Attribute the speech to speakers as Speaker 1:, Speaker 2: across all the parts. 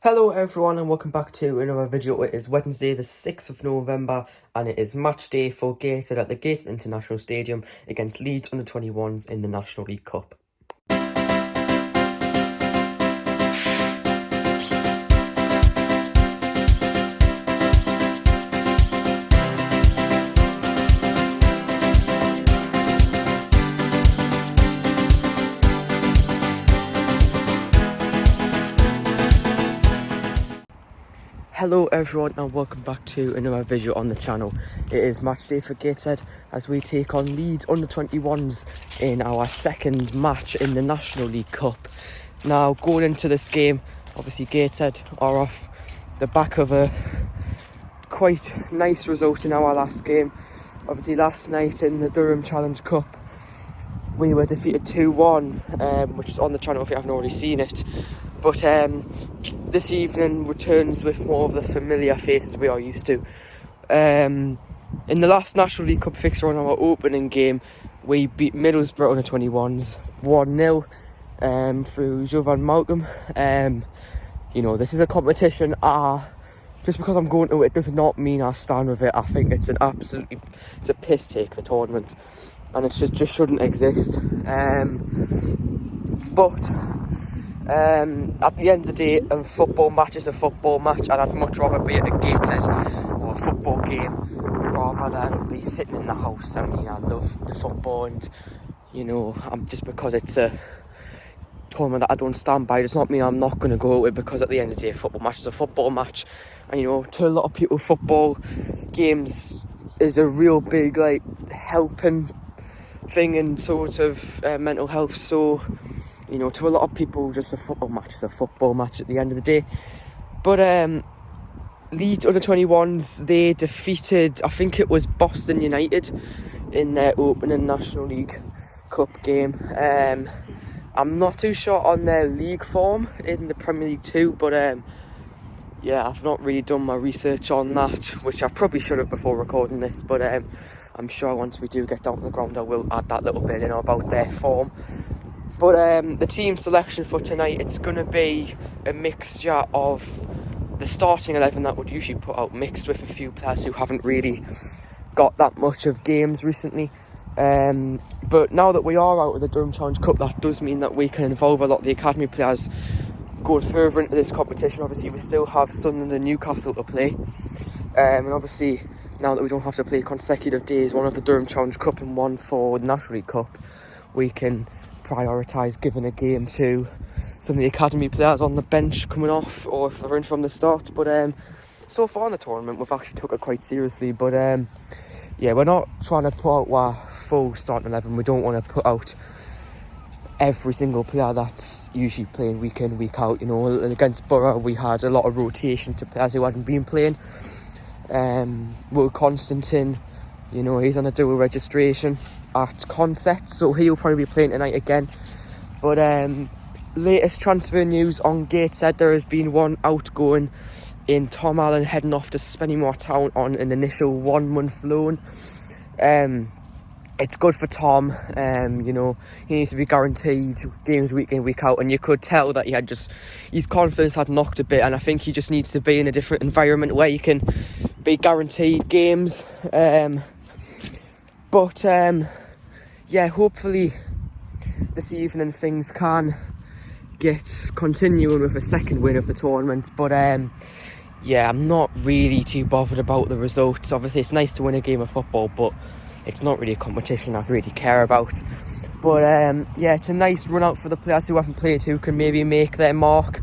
Speaker 1: Hello everyone and welcome back to another video. It is Wednesday the 6th of November and it is match day for Gateshead at the Gateshead International Stadium against Leeds under-21s in the National League Cup. Hello everyone and welcome back to another video on the channel. It is match day for Gateshead as we take on Leeds under-21s in our second match in the National League Cup. Now going into this game, obviously Gateshead are off the back of a quite nice result in our last game. Obviously last night in the Durham Challenge Cup we were defeated 2-1, which is on the channel if you haven't already seen it. But this evening returns with more of the familiar faces we are used to. In the last National League Cup fixture on our opening game, we beat Middlesbrough under-21s 1-0 through Jovan Malcolm. This is a competition. Just because I'm going to it does not mean I stand with it. I think it's it's a piss take, the tournament, and it just shouldn't exist. But at the end of the day, a football match is a football match, and I'd much rather be at a Gateshead or a football game rather than be sitting in the house. I mean, I love the football, and just because it's a tournament that I don't stand by does not mean I'm not going to go with it, because at the end of the day, a football match is a football match. And to a lot of people, football games is a real big helping thing in sort of mental health. So to a lot of people, just a football match is a football match at the end of the day. But Leeds under-21s, they defeated, I think it was Boston United in their opening National League Cup game. I'm not too sure on their league form in the Premier League 2, but I've not really done my research on that, which I probably should have before recording this. But I'm sure once we do get down to the ground, I will add that little bit in about their form. But the team selection for tonight, it's going to be a mixture of the starting 11 that would usually put out, mixed with a few players who haven't really got that much of games recently. But now that we are out of the Durham Challenge Cup, that does mean that we can involve a lot of the academy players going further into this competition. Obviously we still have Sunderland and Newcastle to play, and obviously now that we don't have to play consecutive days, one of the Durham Challenge Cup and one for the National League Cup, we can prioritise giving a game to some of the academy players on the bench coming off, or if they're in from the start. But so far in the tournament we've actually took it quite seriously. But we're not trying to put out our full starting 11. We don't want to put out every single player that's usually playing week in, week out. Against Borough we had a lot of rotation to players who hadn't been playing. Will Constantine, he's on a dual registration at Consett, so he'll probably be playing tonight again. But latest transfer news on Gateshead, there has been one outgoing in Tom Allen heading off to Spennymoor Town on an initial 1-month loan. It's good for Tom. He needs to be guaranteed games week in, week out, and you could tell that his confidence had knocked a bit, and I think he just needs to be in a different environment where you can be guaranteed games. Hopefully this evening things can get continuing with a second win of the tournament. But I'm not really too bothered about the results. Obviously it's nice to win a game of football, but it's not really a competition I really care about. But it's a nice run out for the players who haven't played, who can maybe make their mark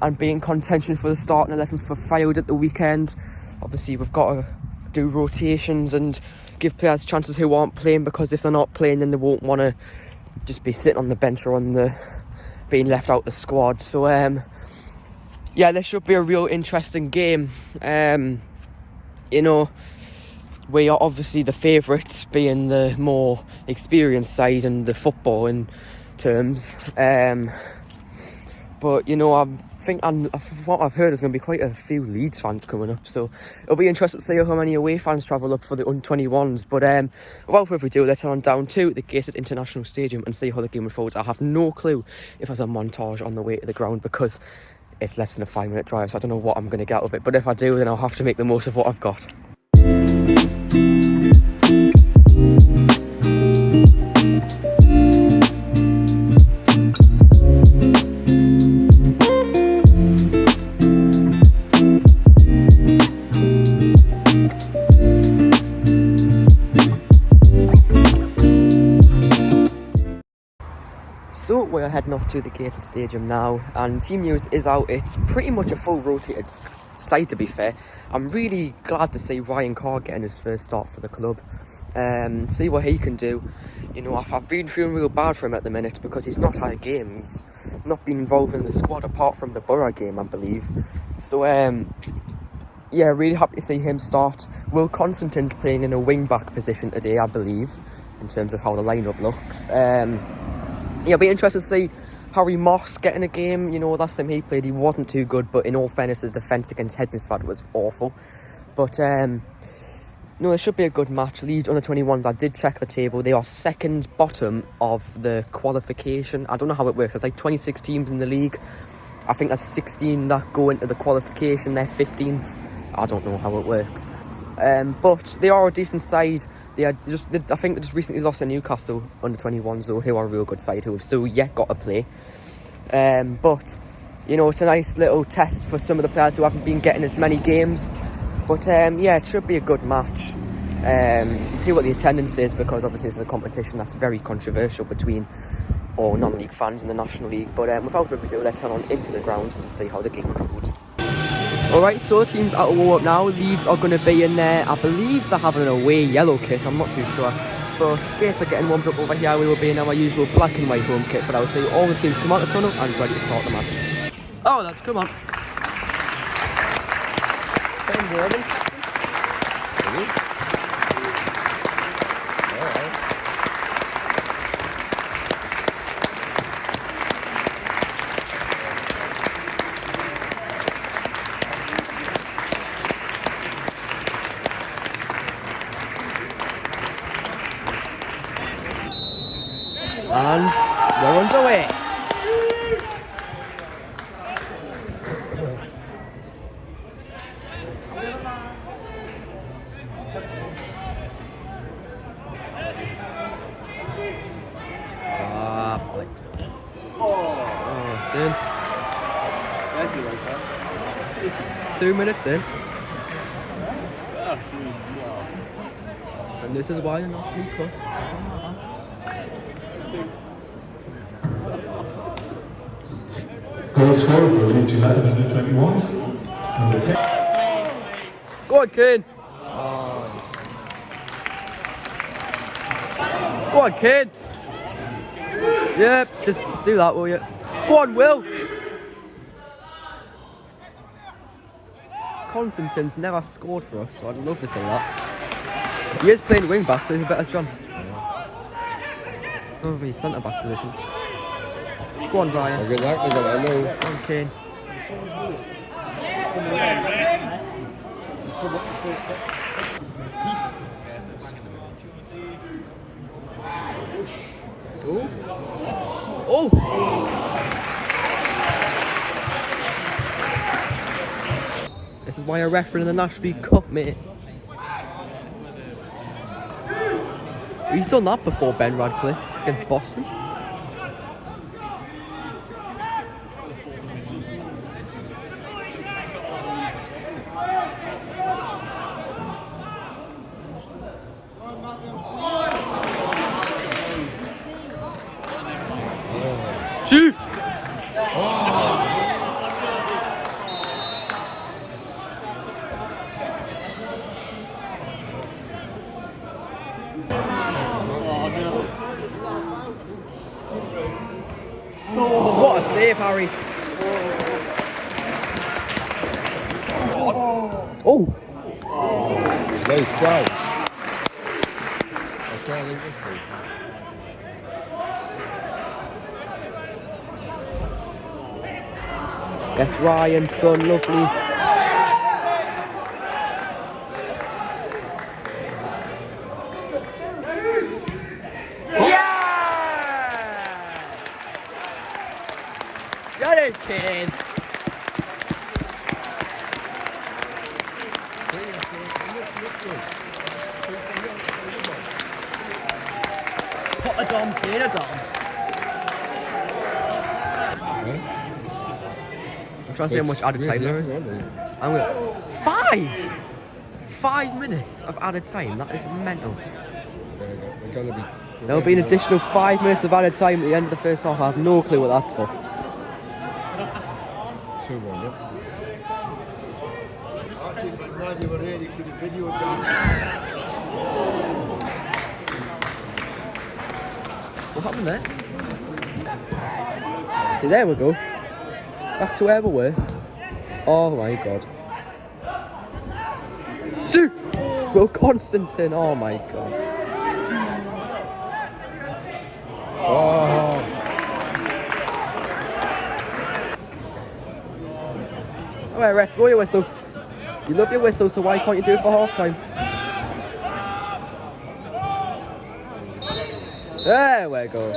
Speaker 1: and be in contention for the starting 11 for Fylde at the weekend. Obviously we've got to do rotations and give players chances who aren't playing, because if they're not playing then they won't want to just be sitting on the bench or being left out the squad. So this should be a real interesting game. We are obviously the favourites, being the more experienced side and the football in terms. What I've heard is going to be quite a few Leeds fans coming up, so it'll be interesting to see how many away fans travel up for the under-21s. But without further ado, let's head on down to the Gateshead International Stadium and see how the game unfolds. I have no clue if there's a montage on the way to the ground, because it's less than a 5-minute drive, so I don't know what I'm going to get out of it. But if I do, then I'll have to make the most of what I've got. So we're heading off to the Gateshead Stadium now, and team news is out. It's pretty much a full rotated side, to be fair. I'm really glad to see Ryan Carr getting his first start for the club. See what he can do. You know, I've been feeling real bad for him at the minute because he's not had a game. He's not been involved in the squad apart from the Borough game, I believe. So yeah, really happy to see him start. Will Constantine's playing in a wing-back position today, I believe, in terms of how the lineup looks. Yeah, it'll be interesting to see Harry Moss getting a game. You know, last time he played, he wasn't too good, but in all fairness, the defence against Hednesford was awful. But, no, it should be a good match. Leeds U21s, I did check the table. They are second bottom of the qualification. I don't know how it works. There's like 26 teams in the league. I think there's 16 that go into the qualification. They're 15th. I don't know how it works. But they are a decent side. I think they just recently lost to Newcastle under-21s, though, who are a real good side, who have still yet got to play. But, you know, it's a nice little test for some of the players who haven't been getting as many games. But, yeah, it should be a good match. See what the attendance is, because obviously this is a competition that's very controversial between all non-league fans in the National League. But without further ado, let's head on into the ground and see how the game unfolds. Alright, so the team's out of warm up now. Leeds are going to be in there. I believe they're having an away yellow kit, I'm not too sure. But Gates are getting warmed up over here. We will be in our usual black and white home kit. But I will see all the teams come out the tunnel and ready to start the match. Oh, that's come on. Ben Warman, captain. Really? And we're underway. Oh, it's in. 2 minutes in. And this is why they're not League Cup.
Speaker 2: Goal scorer for Leeds United U21s, number 10.
Speaker 1: Go on, Kane. Go on, Kane. Yeah, just do that, will you? Go on, Will. Constantine's never scored for us, so I'd love to say that. He is playing wing back, so he's a better chance. Probably centre back position. Go on, Brian.
Speaker 3: Good luck, go
Speaker 1: on, Kane. Oh! This is why you're refereeing the National League Cup, mate. He's done that before, Ben Radcliffe, against Boston. Shoot! Oh, what a save, Harry! Oh!
Speaker 3: Very strong. I can't leave this thing.
Speaker 1: That's Ryan, son, lovely. Yeah! Get it, kid! I'm trying to see how much added time there is. I'm going 5 minutes of added time. That is mental. There'll be an additional 5 minutes of added time at the end of the first half. I have no clue what that's for.
Speaker 3: 2-1, yeah.
Speaker 1: What happened there? See, there we go. Back to where we were. Oh my god. Shoot! Will Constantine, oh my god.
Speaker 3: Oh.
Speaker 1: Alright, ref, blow your whistle. You love your whistle, so why can't you do it for half time? There we go.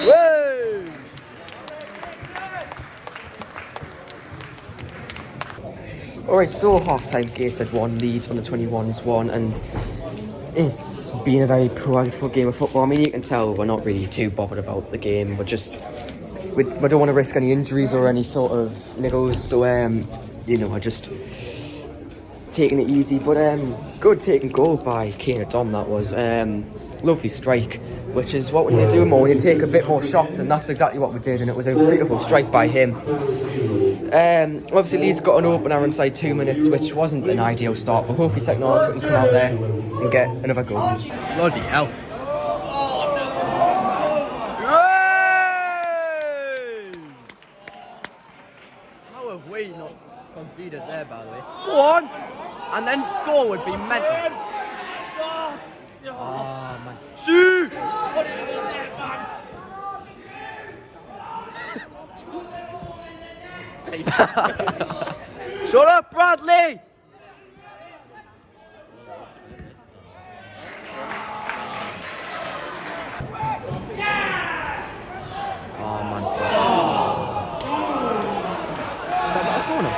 Speaker 1: Woo! Alright, so half time, Gateshead 1, Leeds U21s 1, and it's been a very prideful game of football. I mean, you can tell we're not really too bothered about the game. We don't want to risk any injuries or any sort of niggles, so you know, I just taking it easy. But good taking goal by Kane Dom. That was lovely strike, which is what we need to do more. We need to take a bit more shots, and that's exactly what we did. And it was a beautiful strike by him. Obviously, Leeds got an opener inside 2 minutes, which wasn't an ideal start. But hopefully, second half we can come out there and get another goal. Bloody hell! How have we not conceded there, by the way? Go on! And then score would be mental. Oh, man. Shoot! Shut up, Bradley! Oh, man. Is that a corner?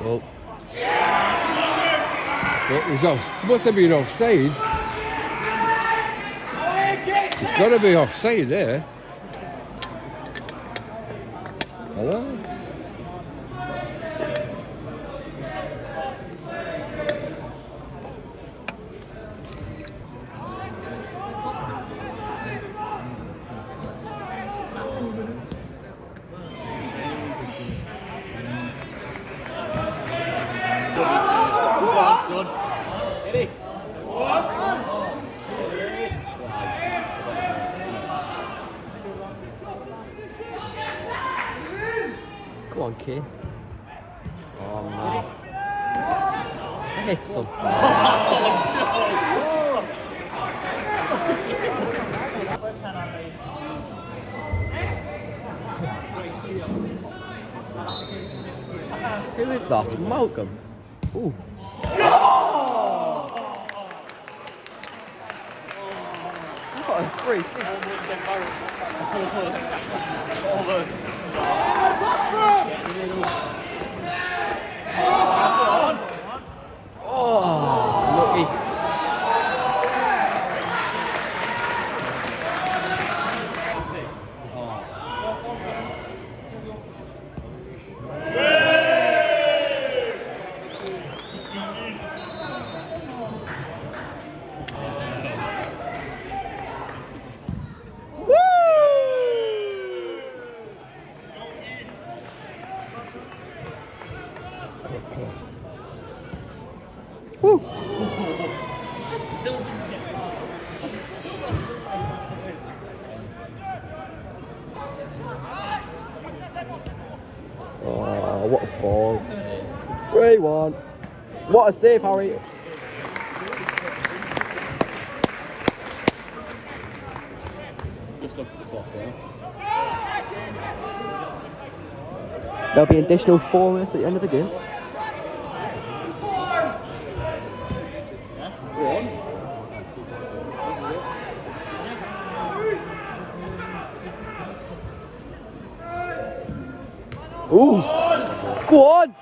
Speaker 1: Oh.
Speaker 3: Must have been offside. It's got to be offside there. Hello?
Speaker 4: Son. Hit it.
Speaker 1: Go on, Kane. Oh, man. Hit some. Who is that? Malcolm. Ooh. What a free kick.
Speaker 4: Almost embarrassing. Almost.
Speaker 1: Oh, lucky. Woo! Oh, what a ball. 3-1. What a save, Harry.
Speaker 4: Just looked at the clock there.
Speaker 1: There'll be an additional 4 minutes at the end of the game.
Speaker 4: Go on.
Speaker 1: Ooh! Go on!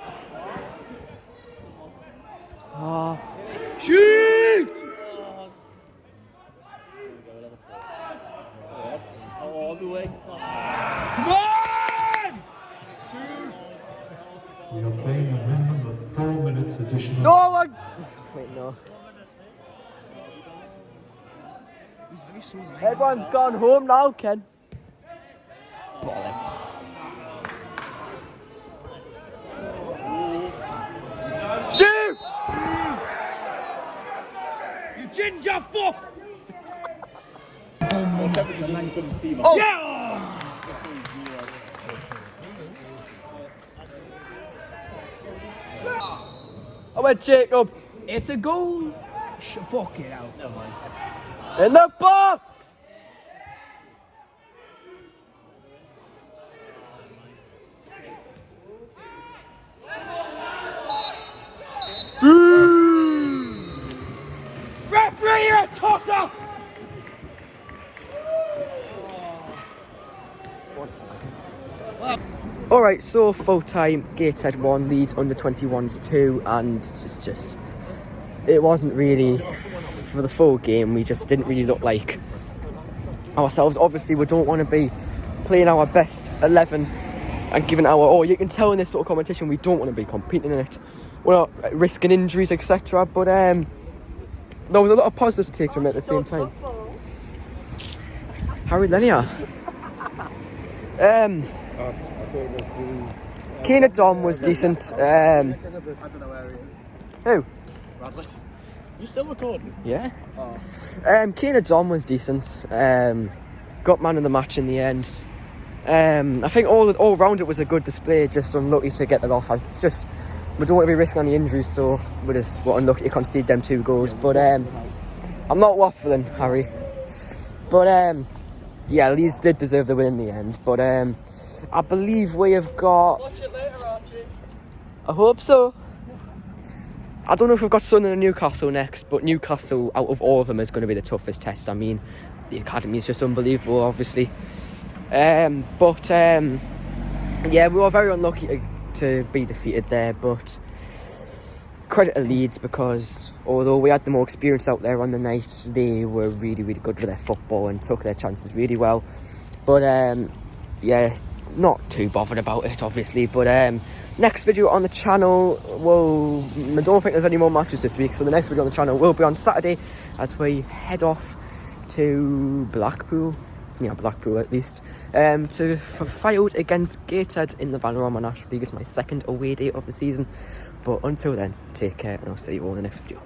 Speaker 1: Oh. Shoot!
Speaker 4: All the way.
Speaker 1: Come on! Shoot!
Speaker 2: We are playing a minimum of 4 minutes additional.
Speaker 1: No one! Wait, no. Everyone's gone home now, Ken. Bollocks. Shoot! You ginger fuck! Oh! Yeah! I went Jacob.
Speaker 5: It's a goal. Fuck it out. Never mind.
Speaker 1: In the box! Referee, you're a tosser! Alright, so full time, Gateshead 1, Leeds under 21s 2, and it's just, it wasn't really, for the full game, we just didn't really look like ourselves. Obviously, we don't want to be playing our best 11 and giving our all. You can tell in this sort of competition, we don't want to be competing in it. We're not risking injuries, etc. But there was a lot of positives to take from it at the same time. Harry Linear. Keane Dom was decent.
Speaker 4: I don't know where he is.
Speaker 1: Who?
Speaker 4: Bradley. You still recording?
Speaker 1: Yeah.
Speaker 4: Oh.
Speaker 1: Keane Dom was decent. Got man of the match in the end. I think all round it was a good display. Just unlucky to get the loss. It's just we don't want to be risking any injuries, so we're just unlucky to concede them 2 goals. But I'm not waffling, Harry. But yeah, Leeds did deserve the win in the end. But I believe we have got.
Speaker 4: Watch it later, Archie.
Speaker 1: I hope so. I don't know if we've got Sunderland and Newcastle next, but Newcastle, out of all of them, is going to be the toughest test. I mean, the academy is just unbelievable, obviously. Yeah, we were very unlucky to be defeated there, but credit to Leeds, because although we had the more experience out there on the night, they were really, really good with their football and took their chances really well. But yeah, not too bothered about it, obviously. But next video on the channel, well, I don't think there's any more matches this week, so the next video on the channel will be on Saturday as we head off to Blackpool. Yeah, Blackpool at least, to fight out against Gateshead in the Vanarama National League. It's my second away day of the season. But until then, take care, and I'll see you all in the next video.